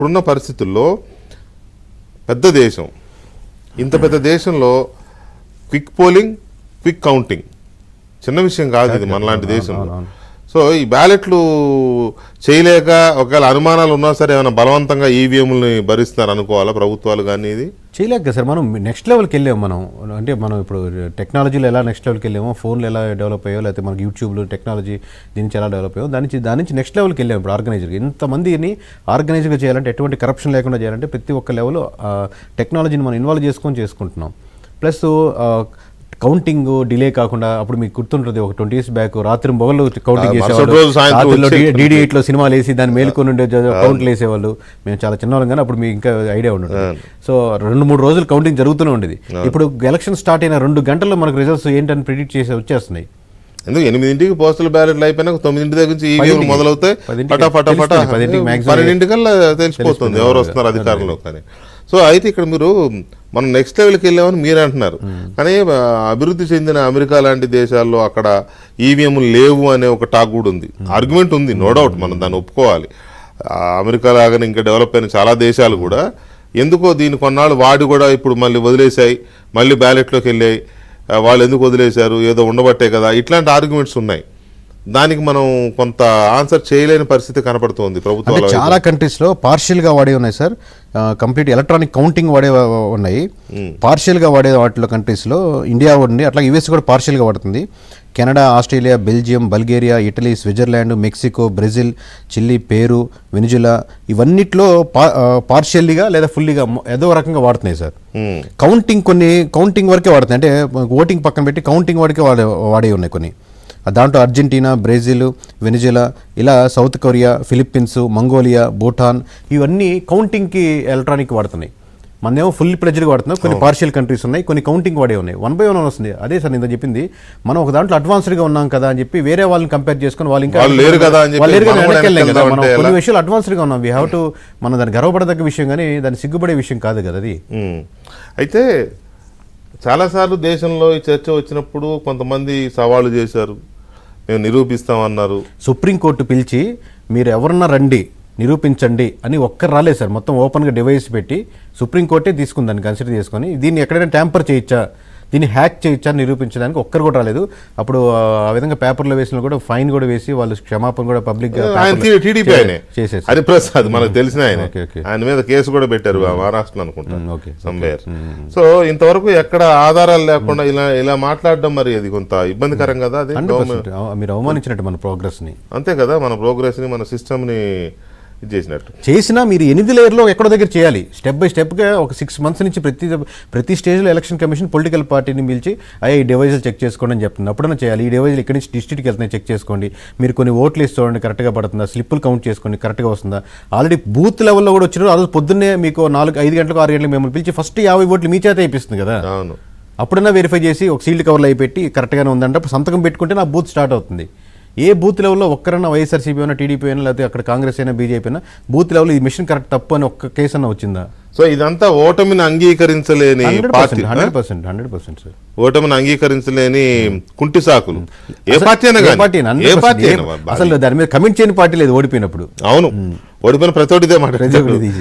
ఇప్పుడున్న పరిస్థితుల్లో పెద్ద దేశం, ఇంత పెద్ద దేశంలో క్విక్ పోలింగ్, క్విక్ కౌంటింగ్ చిన్న విషయం కాదు ఇది మనలాంటి దేశంలో. సో ఈ బ్యాలెట్లు చేయలేక ఒకవేళ అనుమానాలు ఉన్నా సరే ఏమైనా బలవంతంగా ఈవీఎంలని భరిస్తున్నారు అనుకోవాలా ప్రభుత్వాలు? కానీ ఇది చేయలేక సార్ మనం నెక్స్ట్ లెవెల్కి వెళ్ళాము. మనం ఇప్పుడు టెక్నాలజీలో ఎలా నెక్స్ట్ లెవెల్కి వెళ్ళామో, ఫోన్లు ఎలా డెవలప్ అయ్యో, లేకపోతే మనకి యూట్యూబ్లో టెక్నాలజీ దీని నుంచి ఎలా డెవలప్ అయ్యో దాని నుంచి నెక్స్ట్ లెవెల్కి వెళ్ళాము. ఇప్పుడు ఆర్గనైజర్గా ఇంతమందిని ఆర్గనైజర్గా చేయాలంటే, ఎటువంటి కరప్షన్ లేకుండా చేయాలంటే ప్రతి ఒక్క లెవెల్ టెక్నాలజీని మనం ఇన్వాల్వ్ చేసుకుంటున్నాం. ప్లస్ కౌంటింగ్ డిలే కాకుండా, అప్పుడు మీకు గుర్తుంటుంది ఒక 20 years బ్యాక్ రాత్రి మొగలు కౌంటింగ్ చేసేవాళ్ళు, DD8లో సినిమాలు వేసి దాన్ని మేలుకొని ఉండే కౌంట్లు వేసేవాళ్ళు. మేము చాలా చిన్నవాళ్ళం కానీ అప్పుడు మీకు ఇంకా ఐడియా ఉండదు. సో 2-3 రోజులు కౌంటింగ్ జరుగుతూనే ఉండేది. ఇప్పుడు ఎలక్షన్ స్టార్ట్ అయిన 2 గంటల్లో మనకు రిజల్ట్స్ ఏంటని ప్రిడిక్ట్ చేసి వచ్చేస్తున్నాయి. ఎందుకు 8ంటికి పోస్టల్ బ్యాలెట్లు అయిపోయినా 9 దగ్గర నుంచి ఈవీఎం మొదలవుతాయి, 12 కల్లా తెలిసిపోతుంది ఎవరు వస్తున్నారు అధికారంలో. కానీ సో అయితే ఇక్కడ మనం నెక్స్ట్ లెవెల్కి వెళ్ళామని మీరు అంటున్నారు, కానీ అభివృద్ధి చెందిన అమెరికా లాంటి దేశాల్లో అక్కడ ఈవీఎంలు లేవు అనే ఒక టాక్ కూడా ఉంది, ఆర్గ్యుమెంట్ ఉంది, నో డౌట్, మనం దాన్ని ఒప్పుకోవాలి. అమెరికా లాగానే ఇంకా డెవలప్ అయిన చాలా దేశాలు కూడా ఎందుకో దీన్ని కొన్నాళ్ళు వాడి కూడా ఇప్పుడు మళ్ళీ వదిలేశాయి, మళ్ళీ బ్యాలెట్లోకి వెళ్ళాయి. వాళ్ళు ఎందుకు వదిలేశారు, ఏదో ఉండబట్టే కదా, ఇట్లాంటి ఆర్గ్యుమెంట్స్ ఉన్నాయి. దానికి మనం కొంత ఆన్సర్ చేయలేని పరిస్థితి కనపడుతోంది ప్రభుత్వాలు. చాలా కంట్రీస్లో పార్షియల్గా వాడే ఉన్నాయి సార్, కంప్లీట్ ఎలక్ట్రానిక్ కౌంటింగ్ వాడే ఉన్నాయి. పార్షియల్గా వాడే వాటిలో కంట్రీస్లో ఇండియా ఉంది, అట్లా యుఎస్ కూడా పార్షియల్గా వాడుతుంది. Canada, Australia, Belgium, Bulgaria, Italy, Switzerland, Mexico, Brazil, chilli, పేరు, వెనిజులా ఇవన్నిట్లో పార్షియల్లీగా లేదా ఫుల్లీగా ఏదో రకంగా వాడుతున్నాయి సార్. కౌంటింగ్ వరకే వాడుతున్నాయి, అంటే ఓటింగ్ పక్కన పెట్టి కౌంటింగ్ వరకే వాడే ఉన్నాయి కొన్ని. దాంట్లో అర్జెంటీనా, బ్రెజిల్, వెనిజులా, ఇలా south Korea, Philippines, Mongolia, Bhutan ఇవన్నీ కౌంటింగ్కి ఎలక్ట్రానిక్ వాడుతున్నాయి. మనదేమో ఫుల్ ప్రెజర్గా వాడుతున్నాం. కొన్ని పార్షియల్ కంట్రీస్ ఉన్నాయి, కొన్ని కౌంటింగ్ వాడే ఉన్నాయి. 1 by 1 వస్తుంది. అదే సార్ నేను చెప్పింది, మనం ఒక దాంట్లో అడ్వాన్స్డ్గా ఉన్నాం కదా అని చెప్పి వేరే వాళ్ళని కంపేర్ చేసుకుని వాళ్ళు ఇంకా లేరు కదా, మనం కొన్ని విషయాలు అడ్వాన్స్డ్గా ఉన్నాం. వీ హ్యావ్ టు, మనం దాన్ని గర్వపడదగ్గ విషయం కానీ దాన్ని సిగ్గుపడే విషయం కాదు కదా అది. అయితే చాలాసార్లు దేశంలో ఈ చర్చ వచ్చినప్పుడు కొంతమంది సవాళ్ళు చేశారు, మేము నిరూపిస్తామన్నారు. సుప్రీంకోర్టు పిలిచి మీరు ఎవరన్నా రండి నిరూపించండి అని ఒక్కరు రాలేదు సార్. మొత్తం ఓపెన్గా డివైస్ పెట్టి సుప్రీంకోర్టే తీసుకుందని కన్సిడర్ చేసుకొని దీన్ని ఎక్కడైనా ట్యాంపర్ చేయొచ్చా, దీన్ని హ్యాక్ చేయొచ్చా నిరూపించడానికి ఒక్కరు కూడా రాలేదు. అప్పుడు ఆ విధంగా పేపర్లో వేసిన కూడా ఫైన్ కూడా వేసి వాళ్ళు క్షమాపణ కూడా పబ్లిక్ టీడీపీ చేసేసి హరిప్రసాద్ మనకు తెలిసిన ఆయన మీద కేసు కూడా పెట్టారు మహారాష్ట్రలో అనుకుంటా సంవేర్. సో ఇంతవరకు ఎక్కడ ఆధారాలు లేకుండా ఇలా మాట్లాడడం మరి అది కొంత ఇబ్బందికరం కదా. అది మీరు అవమానించినట్టు మన ప్రోగ్రెస్ ని, అంతే కదా, మన ప్రోగ్రెస్ ని మన సిస్టమ్ ని చేసినా మీరు 8 లేయర్లో ఎక్కడో దగ్గర చేయాలి. స్టెప్ బై స్టెప్గా ఒక 6 months నుంచి ప్రతి స్టేజ్లో ఎలక్షన్ కమిషన్ పొలిటికల్ పార్టీని పిలిచి ఈ డివైజులు చెక్ చేసుకోండి అని చెప్తుంది. అప్పుడన్నా చేయాలి. ఈ డివైజులు ఇక్కడి నుంచి డిస్ట్రిక్ట్కి వెళ్తున్నాయి చెక్ చేసుకోండి, మీరు కొన్ని ఓట్లు వేసి చూడండి కరెక్ట్గా పడుతుందా, స్లిప్పులు కౌంట్ చేసుకోండి కరెక్ట్గా వస్తుందా. ఆల్రెడీ బూత్ లెవెల్లో కూడా వచ్చినారు. ఆ రోజు పొద్దున్నే మీకు 4-5 గంటలకు 6 గంటలకు మిమ్మల్ని పిలిచి ఫస్ట్ 50 ఓట్లు మీ చేత అయిపిస్తుంది కదా. అప్పుడన్నా వెరిఫై చేసి ఒక సీల్డ్ కవర్లో అయిపెట్టి కరెక్ట్గానే ఉందంటే అప్పుడు సంతకం పెట్టుకుంటే నా బూత్ స్టార్ట్ అవుతుంది. ఏ బూత్ లెవెల్లో ఒక్కరన్నా వైఎస్ఆర్సీపీ అయినా, టీడీపీ అయినా, లేకపోతే అక్కడ కాంగ్రెస్ అయినా, బీజేపీ అయినా బూత్ లెవెల్ ఈ మిషన్ కరెక్ట్ తప్పు అని ఒక్క కేసు అన్న వచ్చిందా? సో ఇదంతా ఓటమిని అంగీకరించలేని 100% సార్, ఓటమిని అంగీకరించలేని కుంటి సాకులు. ఏ పార్టీ అయినా అసలు దాని మీద కమెంట్ చేయని పార్టీ లేదు ఓడిపోయినప్పుడు. అవును, ఓడిపోయిన ప్రతి ఒక్కటి ఇదే మాట.